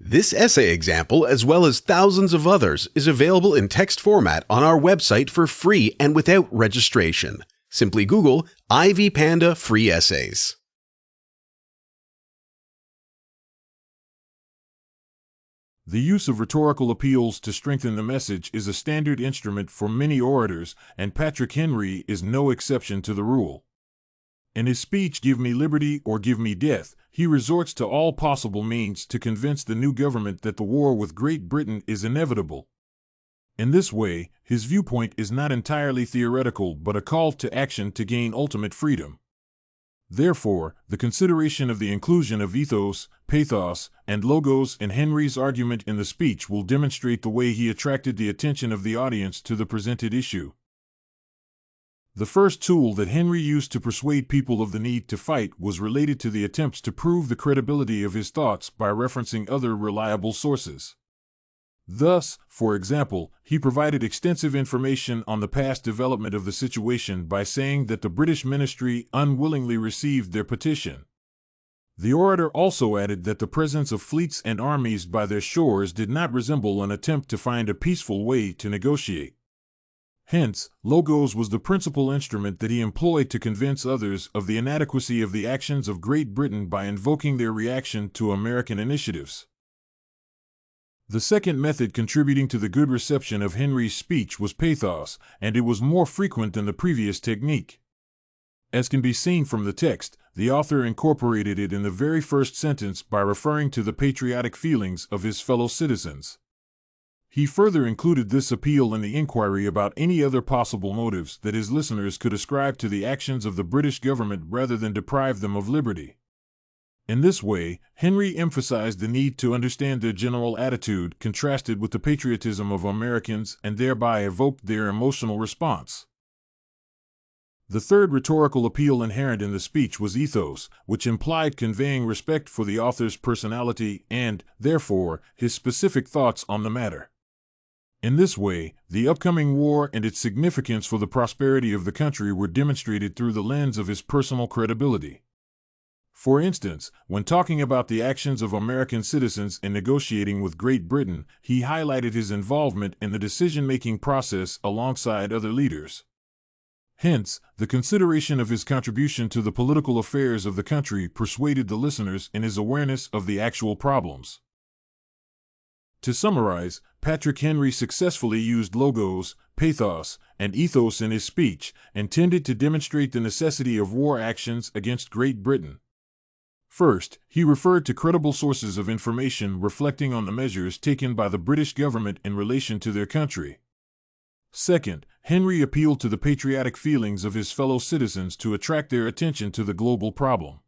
This essay example, as well as thousands of others, is available in text format on our website for free and without registration. Simply Google Ivy Panda Free Essays. The use of rhetorical appeals to strengthen the message is a standard instrument for many orators, and Patrick Henry is no exception to the rule. In his speech, "Give Me Liberty or Give Me Death," he resorts to all possible means to convince the new government that the war with Great Britain is inevitable. In this way, his viewpoint is not entirely theoretical but a call to action to gain ultimate freedom. Therefore, the consideration of the inclusion of ethos, pathos, and logos in Henry's argument in the speech will demonstrate the way he attracted the attention of the audience to the presented issue. The first tool that Henry used to persuade people of the need to fight was related to the attempts to prove the credibility of his thoughts by referencing other reliable sources. Thus, for example, he provided extensive information on the past development of the situation by saying that the British ministry unwillingly received their petition. The orator also added that the presence of fleets and armies by their shores did not resemble an attempt to find a peaceful way to negotiate. Hence, logos was the principal instrument that he employed to convince others of the inadequacy of the actions of Great Britain by invoking their reaction to American initiatives. The second method contributing to the good reception of Henry's speech was pathos, and it was more frequent than the previous technique. As can be seen from the text, the author incorporated it in the very first sentence by referring to the patriotic feelings of his fellow citizens. He further included this appeal in the inquiry about any other possible motives that his listeners could ascribe to the actions of the British government rather than deprive them of liberty. In this way, Henry emphasized the need to understand their general attitude contrasted with the patriotism of Americans and thereby evoked their emotional response. The third rhetorical appeal inherent in the speech was ethos, which implied conveying respect for the author's personality and, therefore, his specific thoughts on the matter. In this way, the upcoming war and its significance for the prosperity of the country were demonstrated through the lens of his personal credibility. For instance, when talking about the actions of American citizens in negotiating with Great Britain, he highlighted his involvement in the decision-making process alongside other leaders. Hence, the consideration of his contribution to the political affairs of the country persuaded the listeners in his awareness of the actual problems. To summarize, Patrick Henry successfully used logos, pathos, and ethos in his speech, intended to demonstrate the necessity of war actions against Great Britain. First, he referred to credible sources of information reflecting on the measures taken by the British government in relation to their country. Second, Henry appealed to the patriotic feelings of his fellow citizens to attract their attention to the global problem.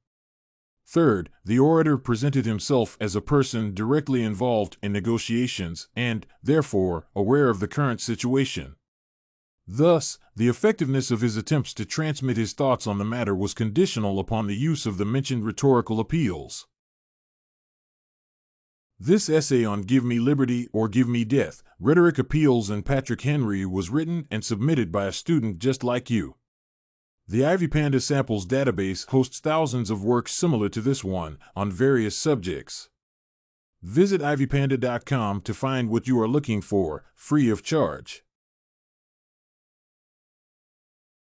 Third, the orator presented himself as a person directly involved in negotiations and, therefore, aware of the current situation. Thus, the effectiveness of his attempts to transmit his thoughts on the matter was conditional upon the use of the mentioned rhetorical appeals. This essay on Give Me Liberty or Give Me Death, Rhetoric Appeals in Patrick Henry was written and submitted by a student just like you. The Ivy Panda Samples database hosts thousands of works similar to this one on various subjects. Visit ivypanda.com to find what you are looking for, free of charge.